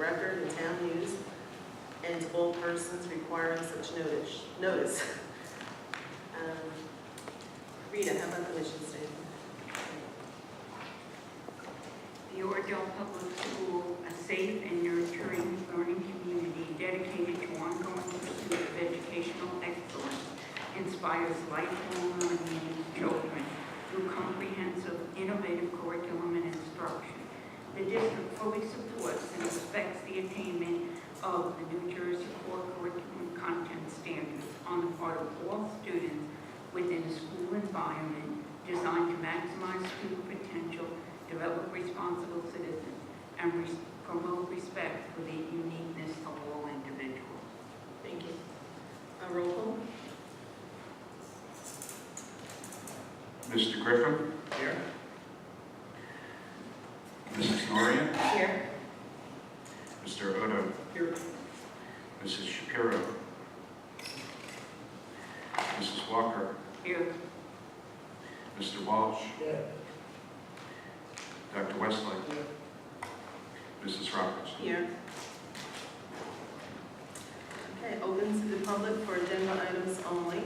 record in town news and to all persons requiring such notice. Rita, how about the mission statement? The Oradell Public School, a safe and nurturing learning community dedicated to ongoing pursuit of educational excellence, inspires lifelong learning in children through comprehensive, innovative curriculum and instruction. The district fully supports and respects the attainment of the New Jersey core curriculum content standards on the part of all students within a school environment designed to maximize student potential, develop responsible citizens, and promote respect for the uniqueness of all individuals. Thank you. A roll call. Mr. Griffin? Here. Mrs. Norian? Here. Mr. Odo? Here. Mrs. Shapiro? Mrs. Walker? Here. Mr. Walsh? Here. Dr. Westlake? Here. Mrs. Roberts? Here. Okay, open to the public for agenda items only.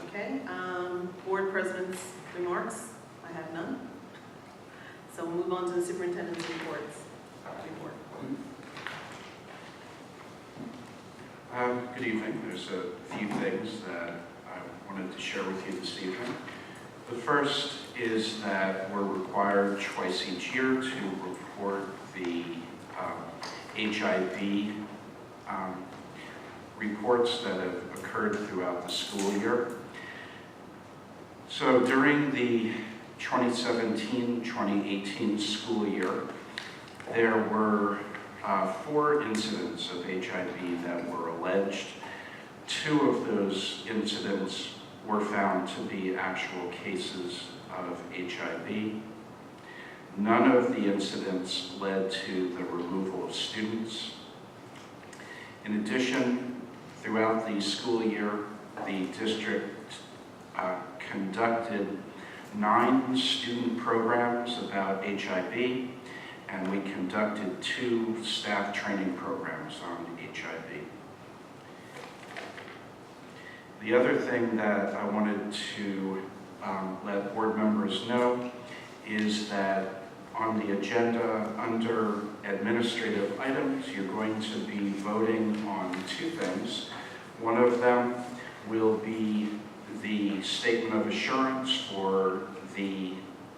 Okay, board president's remarks. I have none. So we'll move on to the superintendent's reports. Good evening. There's a few things that I wanted to share with you this evening. The first is that we're required twice each year to report the HIV reports that have occurred throughout the school year. So during the 2017-2018 school year, there were 4 incidents of HIV that were alleged. 2 of those incidents were found to be actual cases of HIV. None of the incidents led to the removal of students. In addition, throughout the school year, the district conducted 9 student programs about HIV, and we conducted 2 staff training programs on HIV. The other thing that I wanted to let board members know is that on the agenda under administrative items, you're going to be voting on 2 things. One of them will be the statement of assurance for the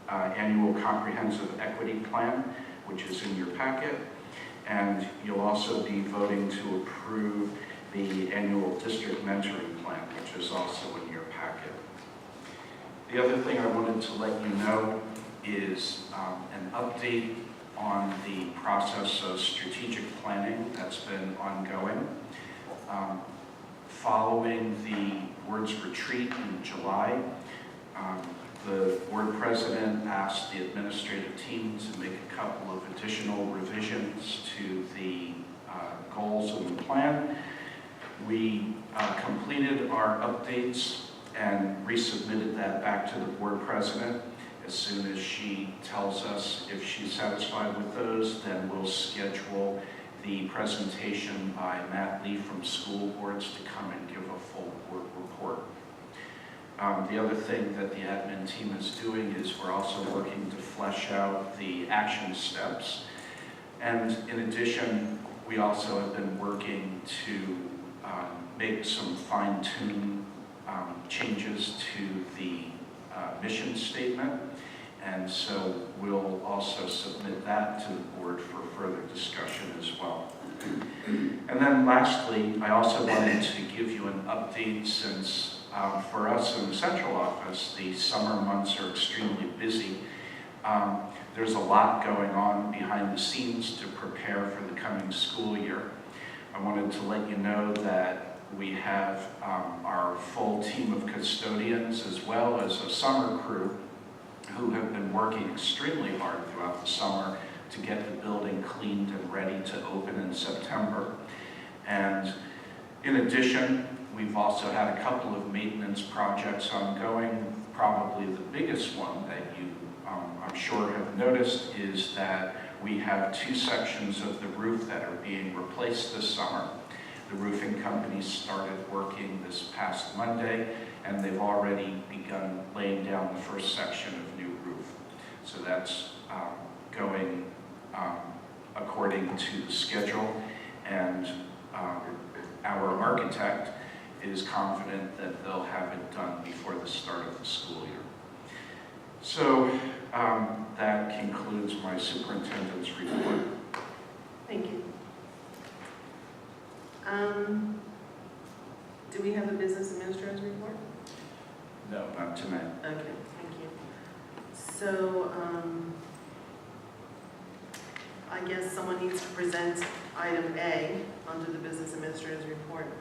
annual comprehensive equity plan, which is in your packet. And you'll also be voting to approve the annual district mentoring plan, which is also in your packet. The other thing I wanted to let you know is an update on the process of strategic planning that's been ongoing. Following the board's retreat in July, the board president asked the administrative team to make a couple of additional revisions to the goals of the plan. We completed our updates and resubmitted that back to the board president. As soon as she tells us if she's satisfied with those, then we'll schedule the presentation by Matt Lee from school boards to come and give a full board report. The other thing that the admin team is doing is we're also working to flesh out the action steps. And in addition, we also have been working to make some fine-tune changes to the mission statement. And so we'll also submit that to the board for further discussion as well. And then lastly, I also wanted to give you an update since for us in the central office, the summer months are extremely busy. There's a lot going on behind the scenes to prepare for the coming school year. I wanted to let you know that we have our full team of custodians as well as a summer crew who have been working extremely hard throughout the summer to get the building cleaned and ready to open in September. And in addition, we've also had a couple of maintenance projects ongoing. Probably the biggest one that you sure have noticed is that we have 2 sections of the roof that are being replaced this summer. The roofing companies started working this past Monday, and they've already begun laying down the first section of new roof. So that's going according to the schedule, and our architect is confident that they'll have it done before the start of the school year. So that concludes my superintendent's report. Thank you. Do we have a business administrator's report? No, not tonight. Okay, thank you. So, I guess someone needs to present item A under the business administrator's report.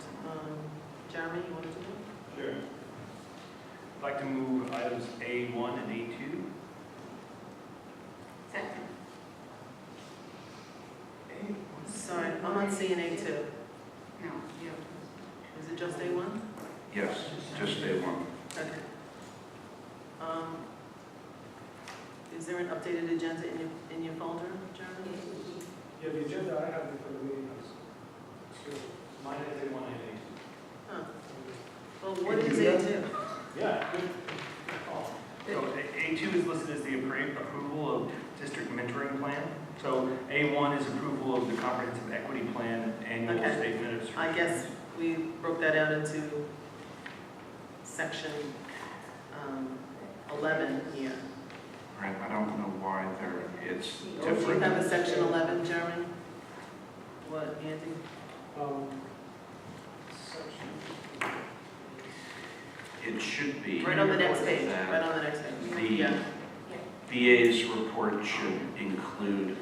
Jeremy, you want to do it? Sure. I'd like to move items A1 and A2. Second. Sorry, I'm not seeing A2. No, yeah. Is it just A1? Yes, just A1. Okay. Is there an updated agenda in your folder, Jeremy? Yeah, the agenda I have for the meeting is, so Mine is A1 and A2. Huh. Well, what is A2? Yeah, good call. So A2 is listed as the approval of district mentoring plan. So A1 is approval of the comprehensive equity plan annual Okay. statement of. I guess we broke that out into section 11 here. Right, I don't know why it's Do you different. have a section 11, Jeremy? What, Andy? section. It should be. Right on the next page, that right on the next page. The Yeah. BA's report should include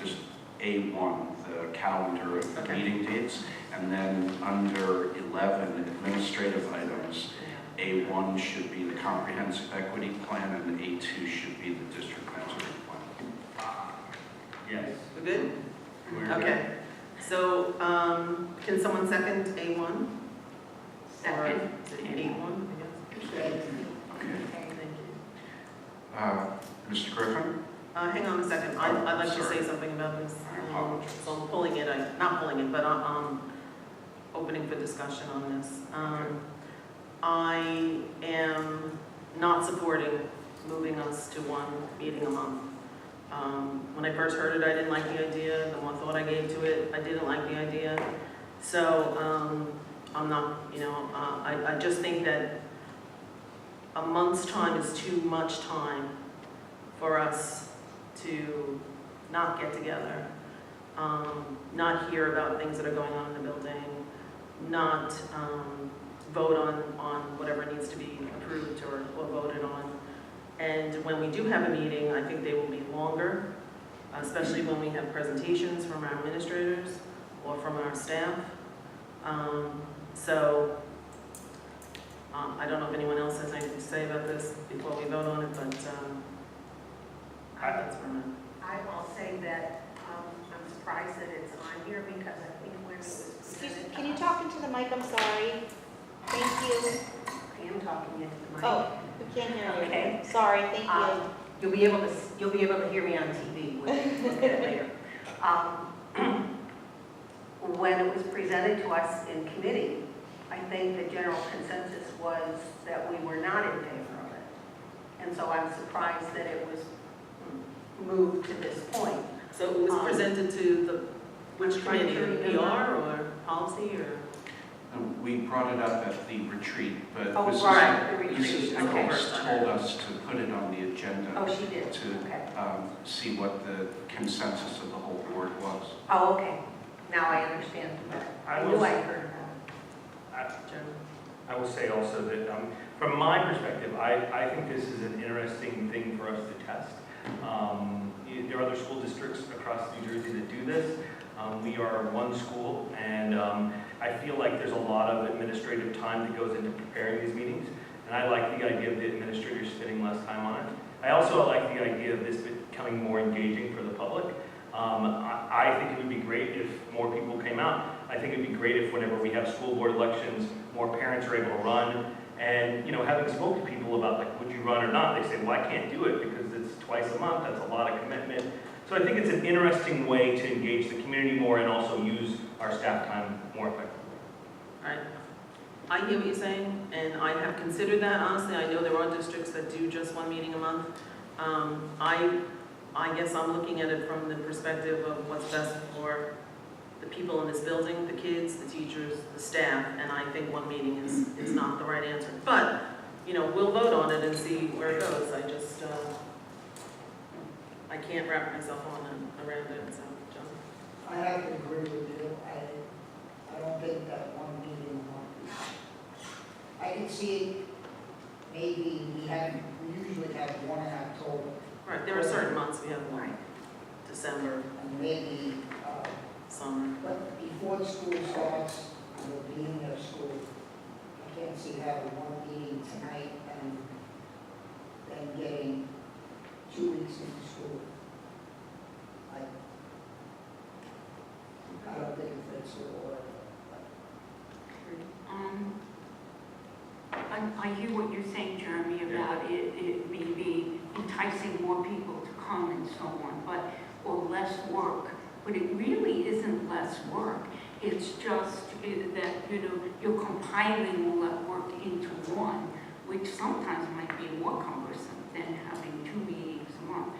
just A1, the calendar of Okay. meeting dates, and then under 11, administrative items, A1 should be the comprehensive equity plan, and A2 should be the district mentoring plan. Yes. We're good? We're Okay. So, can someone second A1? Second. Or A1, I guess? Okay. Thank you. Mr. Griffin? Hang on a second, I'd like to Sorry. say something about this. I apologize. So I'm pulling it, not pulling it, but opening for discussion on this. I am not supporting moving us to one meeting a month. When I first heard it, I didn't like the idea. The more thought I gave to it, I didn't like the idea. So I'm not, I just think that a month's time is too much time for us to not get together, not hear about things that are going on in the building, not vote on whatever needs to be approved or voted on. And when we do have a meeting, I think they will be longer, especially when we have presentations from our administrators or from our staff. I don't know if anyone else has anything to say about this before we vote on it, but that's for me. I will say that I'm surprised that it's on here because I think when it was Excuse presented. me, can you talk into the mic? I'm sorry. Thank you. I am talking into the mic. Oh, we can't hear you. Okay. Sorry, thank you. You'll be able to hear me on TV. We'll look at it later. When it was presented to us in committee, I think the general consensus was that we were not in favor of it. And so I'm surprised that it was moved to this point. So it was presented to the, which committee, PR or policy or? We brought it up at the retreat, but Oh, Mrs. right, the retreat, Mrs. okay. Nichols told us to put it on the agenda Oh, she did, to okay. see what the consensus of the whole board was. Oh, okay. Now I understand better. I knew I heard about it. I will say also that from my perspective, I think this is an interesting thing for us to test. There are other school districts across New Jersey that do this. We are one school, and I feel like there's a lot of administrative time that goes into preparing these meetings, and I like the idea of the administrators spending less time on it. I also like the idea of this becoming more engaging for the public. I think it would be great if more people came out. I think it would be great if whenever we have school board elections, more parents are able to run. And, having spoken to people about, like, would you run or not, they say, well, I can't do it because it's twice a month, that's a lot of commitment. So I think it's an interesting way to engage the community more and also use our staff time more effectively. All right. I hear what you're saying, and I have considered that, honestly. I know there are districts that do just one meeting a month. I guess I'm looking at it from the perspective of what's best for the people in this building, the kids, the teachers, the staff, and I think one meeting is not the right answer. But, you know, we'll vote on it and see where it goes. I just, I can't wrap myself around it, so, John. I have to agree with you. I don't think that one meeting a month. I can see it, maybe we usually have one in October, Right, there are certain months we have one, December, and maybe, summer. but before the school starts, and the beginning of school, I can't see having one meeting tonight and then getting 2 weeks into school. I don't think it fits the order. I hear what you're saying, Jeremy, about it maybe enticing more people to come and so on, or less work. But it really isn't less work. It's just that, you know, you're compiling all that work into one, which sometimes might be more cumbersome than having 2 meetings a month.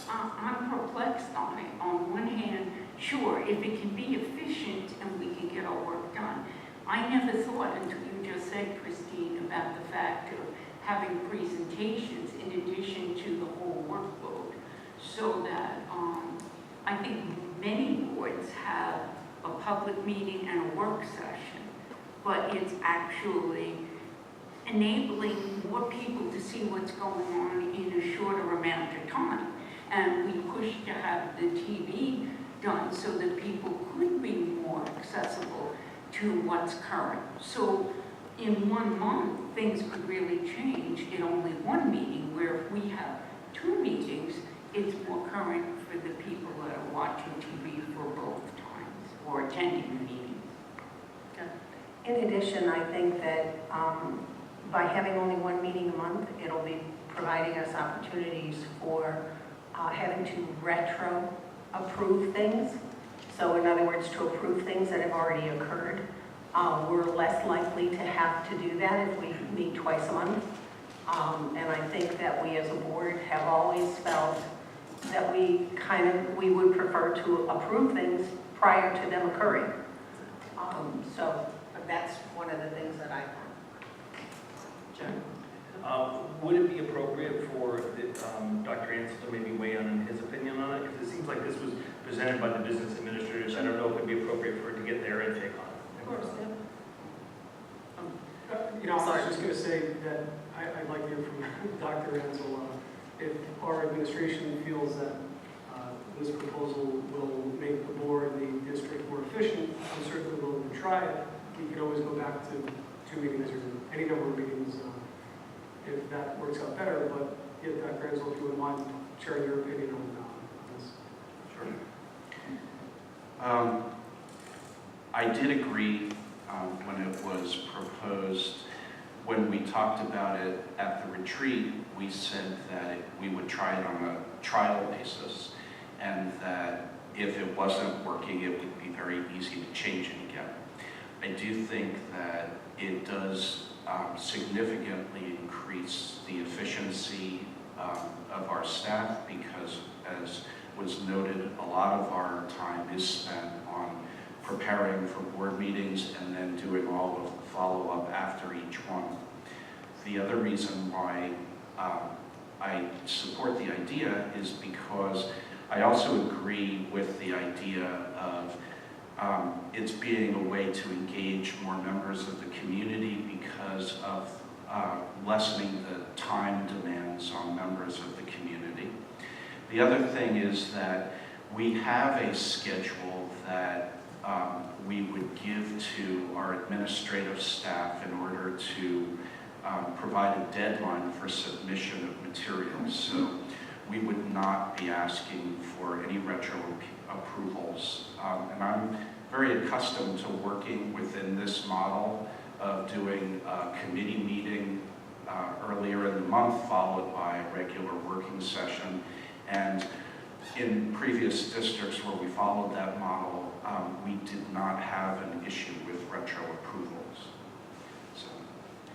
I'm perplexed on it. On one hand, sure, if it can be efficient and we can get our work done. I never thought until you just said, Christine, about the fact of having presentations in addition to the whole workload. So that I think many boards have a public meeting and a work session, but it's actually enabling more people to see what's going on in a shorter amount of time. And we push to have the TV done so that people could be more accessible to what's current. So in 1 month, things could really change in only one meeting, where if we have 2 meetings, it's more current for the people that are watching TV for both times or attending the meetings. In addition, I think that by having only one meeting a month, it'll be providing us opportunities for having to retro approve things. So in other words, to approve things that have already occurred. We're less likely to have to do that if we meet twice a month. And I think that we as a board have always felt that we would prefer to approve things prior to them occurring. So that's one of the things that I Jen? Would it be appropriate for Dr. Ansel to maybe weigh in his opinion on it? Because it seems like this was presented by the business administrators. I don't know if it would be appropriate for it to get their intake on it. Of course, yeah. You know, I was just going to say that I'd like to hear from Dr. Ansel. If our administration feels that this proposal will make the board and the district more efficient, I'm certainly willing to try it. We could always go back to 2 meetings or any number of meetings if that works out better. But yeah, Dr. Ansel, if you wouldn't mind sharing your opinion on this. Sure. I did agree when it was proposed. When we talked about it at the retreat, we said that we would try it on a trial basis, and that if it wasn't working, it would be very easy to change it again. I do think that it does significantly increase the efficiency of our staff, because, as was noted, a lot of our time is spent on preparing for board meetings and then doing all of the follow-up after each one. The other reason why I support the idea is because I also agree with the idea of it's being a way to engage more members of the community because of lessening the time demands on members of the community. The other thing is that we have a schedule that we would give to our administrative staff in order to provide a deadline for submission of materials. So we would not be asking for any retro approvals. And I'm very accustomed to working within this model of doing a committee meeting earlier in the month, followed by a regular working session. And in previous districts where we followed that model, we did not have an issue with retro approvals. So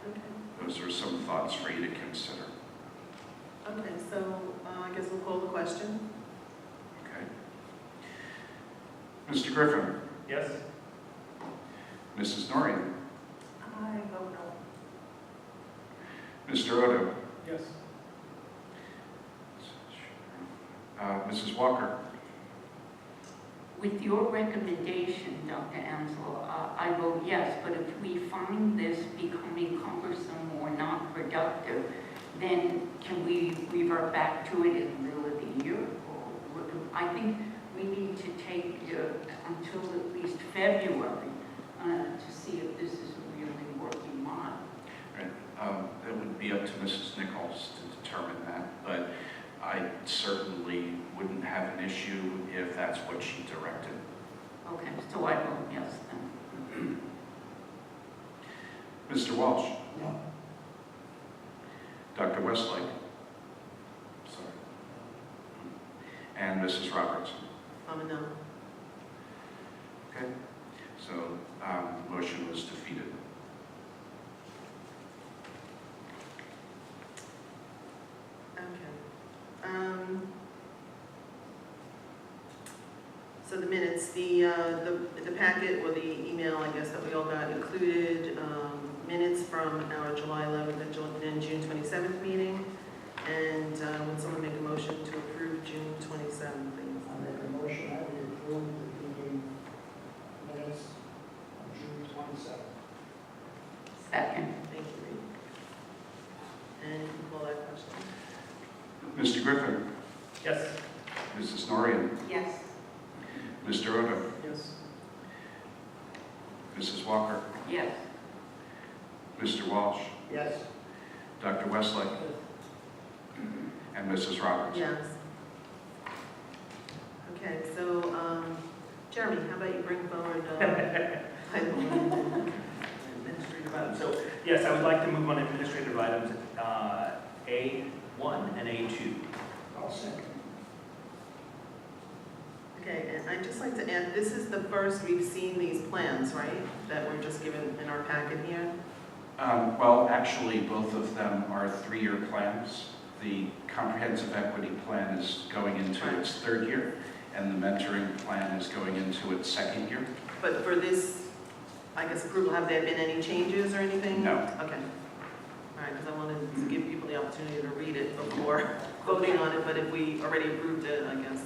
Okay. those are some thoughts for you to consider. Okay, so I guess we'll call the question. Okay. Mr. Griffin, Yes? Mrs. Norrie, I vote no. Mr. Odo, Yes. Mrs. Walker, With your recommendation, Dr. Ansel, I vote yes, but if we find this becoming cumbersome or not productive, then can we revert back to it in the middle of the year? Or I think we need to take until at least February to see if this is a really working model. right? It would be up to Mrs. Nichols to determine that, but I certainly wouldn't have an issue if that's what she directed. Okay, so I vote yes then. Mr. Walsh, No. Dr. Westlake, sorry, and Mrs. Robertson. I'm a no. Okay, so motion was defeated. Okay. So the minutes, the packet or the email, I guess, that we all got included minutes from our July 11th and June 27th meeting. And would someone make a motion to approve June 27th, please? I'll make a motion that we approve the meeting minutes on June 27th. Second. Thank you, Reed. And you can call that question. Mr. Griffin, Yes? Mrs. Norrie, Yes. Mr. Odo, Yes. Mrs. Walker, Yes. Mr. Walsh, Yes. Dr. Westlake, and Mrs. Roberts. Yes. Okay, so, Jeremy, how about you bring forward item 1, administrative items? So, yes, I would like to move on administrative items, A1 and A2. I'll second. Okay, and I'd just like to add, this is the first we've seen these plans, right? That were just given in our packet here? Well, actually, both of them are 3-year plans. The comprehensive equity plan is going into its 3rd year, and the mentoring plan is going into its 2nd year. But for this, I guess, approval, have there been any changes or anything? No. Okay. All right, because I wanted to give people the opportunity to read it before voting on it, but if we already approved it, I guess.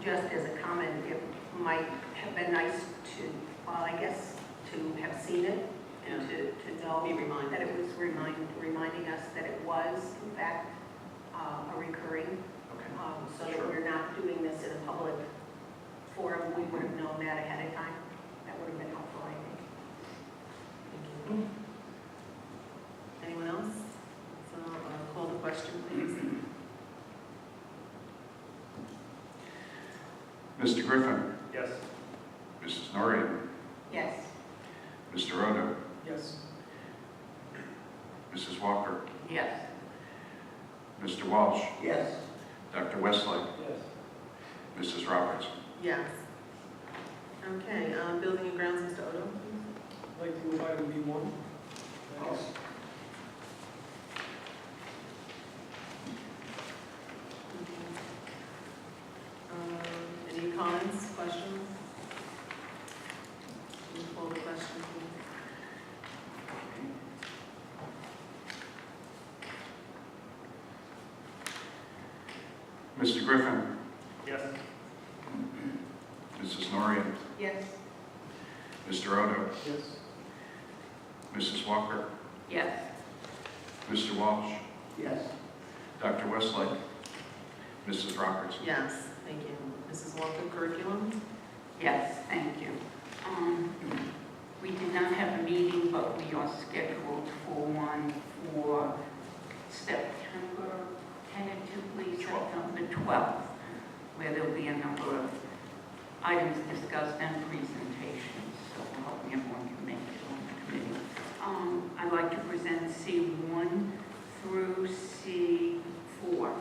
Just as a comment, it might have been nice to, well, I guess, to have seen it and to know Be reminded. that it was reminding us that it was, in fact, a recurring, Okay. so that we're not doing this in a public forum. We would have known that ahead of time. That would have been helpful, I think. Thank you. Anyone else? So call the question, please. Mr. Griffin, Yes? Mrs. Norrie, Yes. Mr. Odo, Yes. Mrs. Walker, Yes. Mr. Walsh, Yes. Dr. Westlake, Yes. Mrs. Roberts. Yes. Okay, building and grounds, Mr. Odo, please. I'd like to move item B1. I'll Any comments, questions? Can you call the question, please? Mr. Griffin, Yes? Mrs. Norrie, Yes. Mr. Odo, Yes. Mrs. Walker, Yes. Mr. Walsh, Yes. Dr. Westlake, Mrs. Roberts. Yes, thank you. Mrs. Walker, curriculum? Yes, thank you. We did not have a meeting, but we are scheduled for one for September, tentatively September 12th, where there'll be a number of items discussed and presentations, so hopefully everyone can make it on the committee. I'd like to present C1 through C4.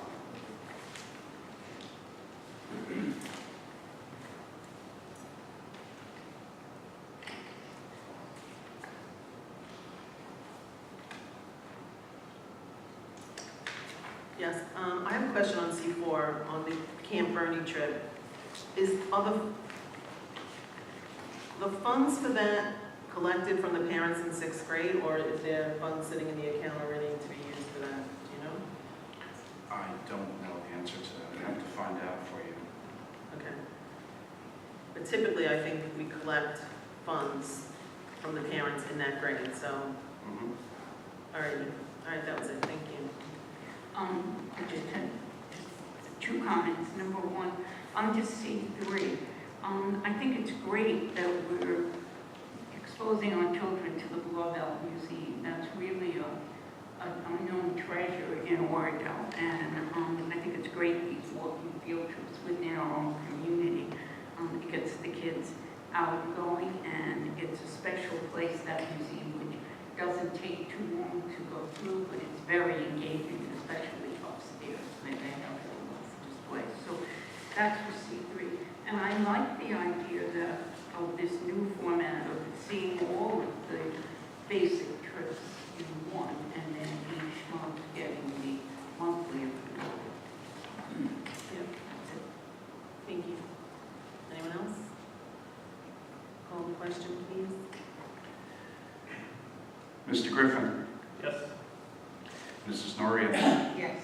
Yes, I have a question on C4, on the Camp Bernie trip. Are the funds for that collected from the parents in 6th grade, or is there funds sitting in the account already to be used for that? Do you know? I don't know the answer to that. I have to find out for you. Okay. But typically, I think we collect funds from the parents in that grade, so, Mhm. all right, that was it, thank you. I just had two comments. Number one, on just C3, I think it's great that we're exposing our children to the Oradell Museum. That's really an unknown treasure in Oradell, and I think it's great these walking field trips within our own community. It gets the kids out and going, and it's a special place, that museum, which doesn't take too long to go through, but it's very engaging, especially upstairs, where they have all those displays. So that's for C3. And I like the idea that of this new format of seeing all of the basic trips in one, and then each month getting the monthly report. Yep. That's it. Thank you. Anyone else? Call the question, please. Mr. Griffin, Yes. Mrs. Noria, Yes.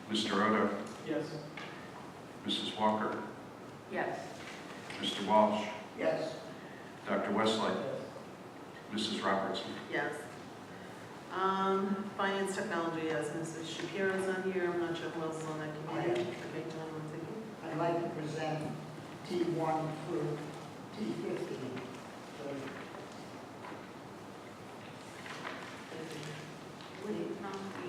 Mr. Odo, Yes. Mrs. Walker, Yes. Mr. Walsh, Yes. Dr. Westlake, Mrs. Robertson. Yes. Finance technology, yes, Mrs. Shapiro's on here, I'm not sure who else is on that committee. Okay, John, one second. I'd like to present T1 through T15. Would it not be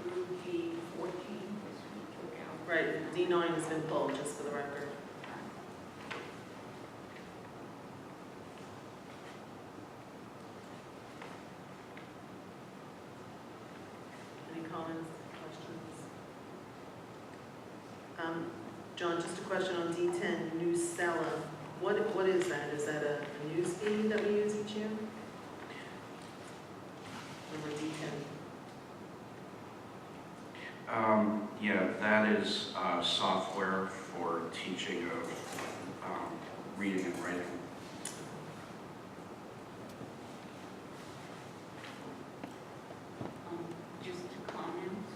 through G14, which we took out? Right, D9 has been pulled, just for the record. Any comments, questions? John, just a question on D10, Newsella. What is that? Is that a news feed that we use each year? Number D10. Yeah, that is software for teaching of reading and writing. Just to comment,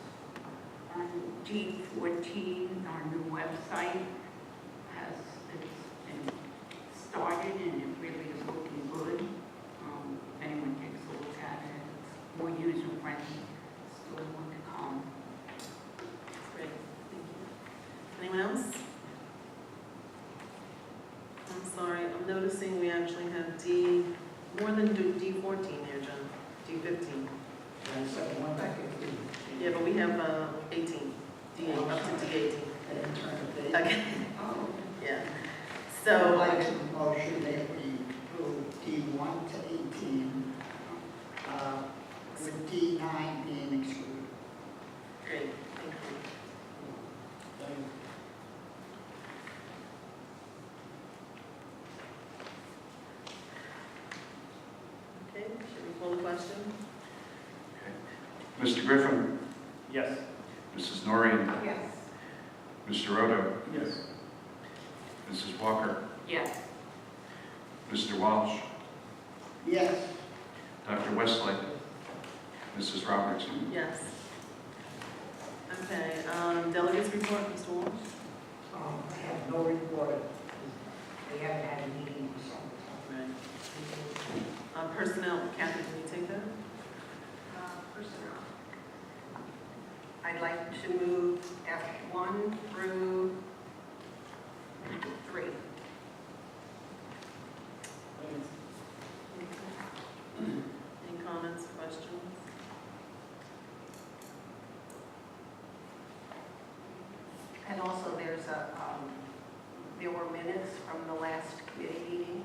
on G14, our new website it's been started and it really is looking good. If anyone takes a look at it, it's more user-friendly, still more to come. Great, thank you. Anyone else? I'm sorry, I'm noticing we actually have more than D14 there, John, D15. And so one back at Yeah, but we have 18, D8, up to D18. Okay, Oh, yeah. I'd So, like to motion that we approve T1 to 18, with T9 being excluded. great, thank you. Okay, should we call the question? Mr. Griffin, Yes. Mrs. Norian, yes. Mr. Odo, Yes. Mrs. Walker, Yes. Mr. Walsh, Yes. Dr. Westlake, Mrs. Robertson. Yes. Okay, delegates report, Mr. Walsh? I have no report. They haven't had a meeting for some time. Right. Personnel, Kathy, can you take that? Personnel. I'd like to move F1 through 3. Any comments, questions? And also there were minutes from the last committee meeting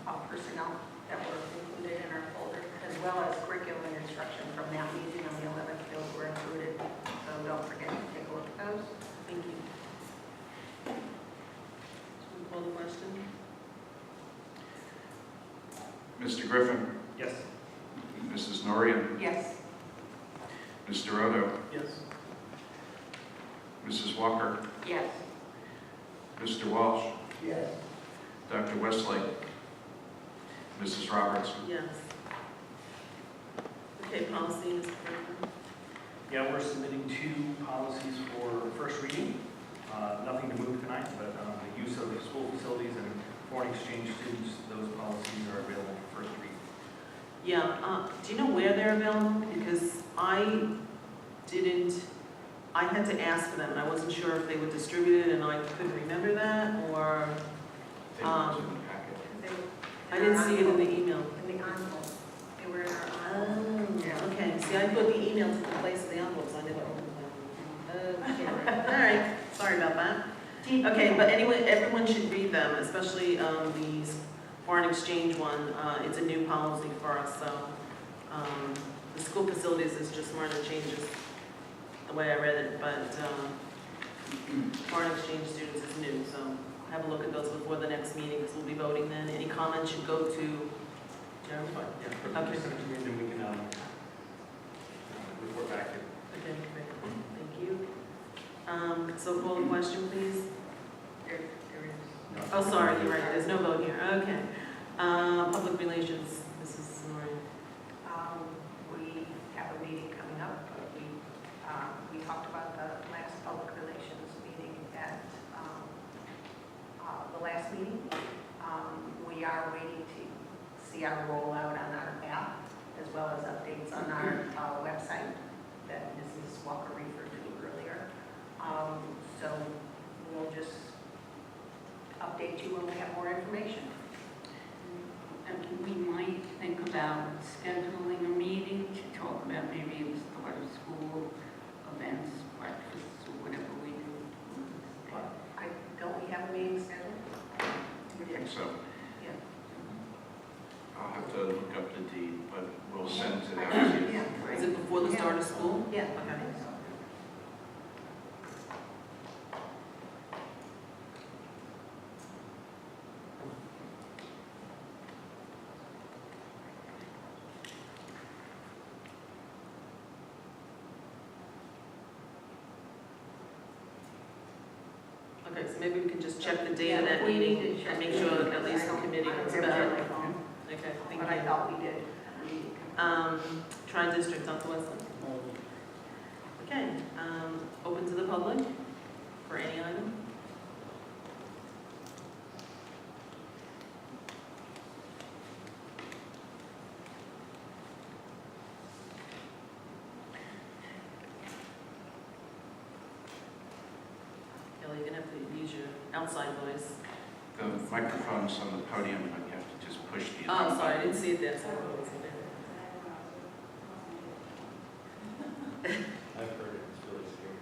of personnel that were included in our folder, as well as curriculum and instruction from that meeting on the 11th. Those were included, so don't forget to take a look at those. Thank you. Should we call the question? Mr. Griffin, Yes. Mrs. Norian, Yes. Mr. Odo, Yes. Yes. Mrs. Walker, Yes. Mr. Walsh, Yes. Dr. Westlake, Mrs. Roberts. Yes. Okay, policy, Mr. Franklin. Yeah, we're submitting 2 policies for first reading. Nothing to move tonight, but the use of school facilities and foreign exchange students, those policies are available for first reading. Yeah, do you know where they're available? Because I had to ask for them, and I wasn't sure if they were distributed, and I couldn't remember that, or, I think it was in the packet. I didn't see it in the email. In the envelope. They were in our Oh, envelope. okay, see, I put the email to the place of the envelopes, I never opened them. Okay, all right, sorry about that. Okay, but anyway, everyone should read them, especially these foreign exchange one. It's a new policy for us, so the school facilities is just minor changes, the way I read it, but foreign exchange students is new, so have a look at those before the next meeting, because we'll be voting then. Any comments should go to Jeremy? Yeah, for Okay. the second reading, then we can report back to. Okay, great, thank you. So call the question, please. There is. Oh, sorry, you're right, there's no vote here, okay. Public relations, Mrs. Norrie. We have a meeting coming up. We talked about the last public relations meeting at the last meeting. We are waiting to see our rollout on our app, as well as updates on our website that Mrs. Walker referred to earlier. So we'll just update you when we have more information. And we might think about scheduling a meeting to talk about maybe the start of school events, breakfasts, or whatever we do. Don't we have a meeting scheduled? I think so. Yeah. I'll have to look up the date, but we'll send it out to you. Yeah. Is it before the start of school? Yeah. Okay. Okay, so maybe we can just check the date of that Yeah, we need meeting to check and make the sure date, that at least because the I committee don't knows remember about my it. phone, Okay, thank but I you. thought we did. Tri-district Southwestern. Okay, open to the public for any item? Kelly, you're gonna have to use your outside voice. The microphone's on the podium, but you have to just push the. Oh, I'm sorry, I didn't see it there, so I wasn't there. I've heard it, it's really scary.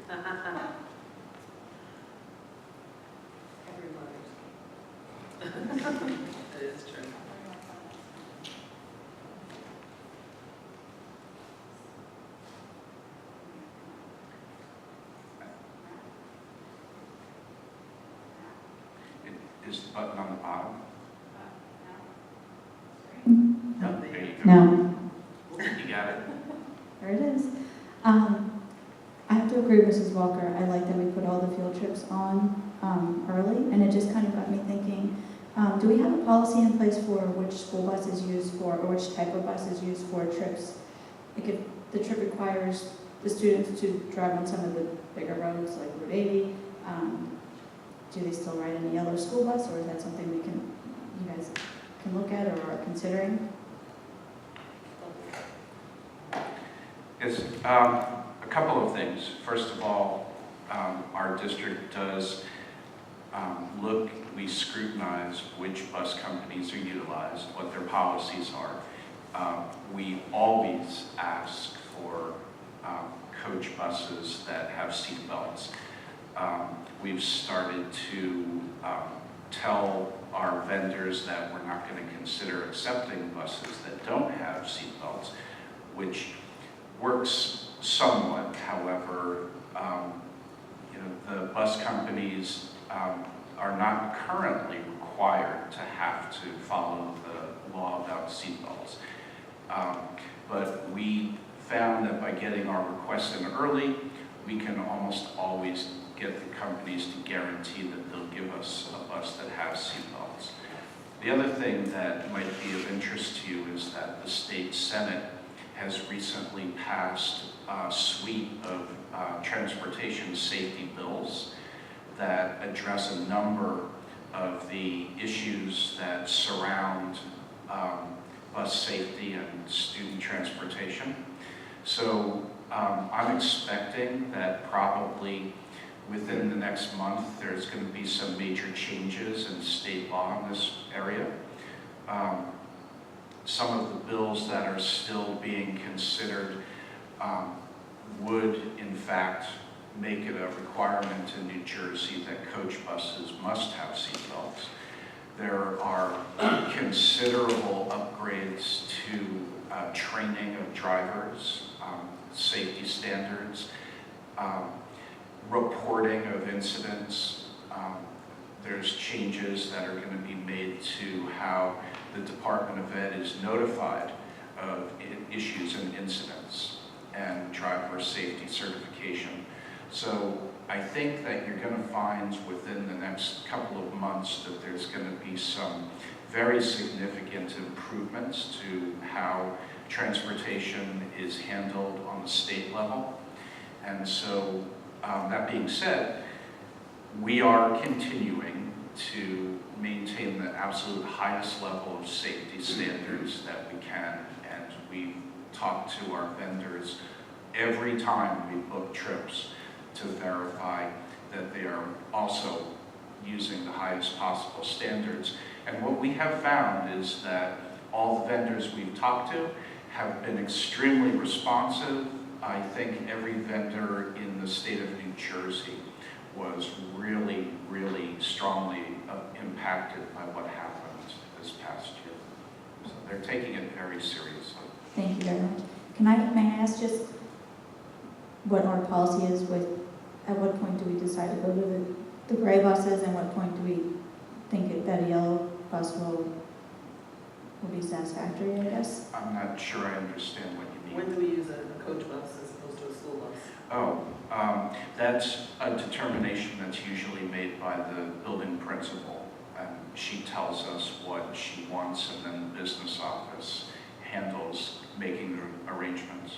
That is true. Is the button on the bottom? Oh, There there. you go. No, You got it? there it is. I have to agree with Mrs. Walker. I like that we put all the field trips on early, and it just kind of got me thinking, do we have a policy in place for which school bus is used for, or which type of bus is used for trips? Like if the trip requires the students to drive on some of the bigger roads, like Route 80, do they still ride in a yellow school bus, or is that something you guys can look at or are considering? It's a couple of things. First of all, our district does we scrutinize which bus companies are utilized, what their policies are. We always ask for coach buses that have seat belts. We've started to tell our vendors that we're not going to consider accepting buses that don't have seat belts, which works somewhat. However, the bus companies are not currently required to have to follow the law about seatbelts. But we found that by getting our requests in early, we can almost always get the companies to guarantee that they'll give us a bus that has seatbelts. The other thing that might be of interest to you is that the state Senate has recently passed a suite of transportation safety bills that address a number of the issues that surround bus safety and student transportation. So I'm expecting that probably within the next month there's going to be some major changes in state law in this area. Some of the bills that are still being considered would in fact make it a requirement in New Jersey that coach buses must have seatbelts. There are considerable upgrades to training of drivers, safety standards, reporting of incidents. There's changes that are going to be made to how the Department of Ed is notified of issues and incidents and driver safety certification. So I think that you're going to find within the next couple of months that there's going to be some very significant improvements to how transportation is handled on the state level. And so that being said, we are continuing to maintain the absolute highest level of safety standards that we can, and we talk to our vendors every time we book trips to verify that they are also using the highest possible standards. And what we have found is that all the vendors we've talked to have been extremely responsive. I think every vendor in the state of New Jersey was really, really strongly impacted by what happened this past year. So they're taking it very seriously. Thank you very much. May I ask just what our policy is with, at what point do we decide to go to the gray buses, and what point do we think that a yellow bus will be satisfactory, I guess? I'm not sure I understand what you mean. When do we use a coach bus as opposed to a school bus? Oh, that's a determination that's usually made by the building principal. And she tells us what she wants, and then the business office handles making the arrangements.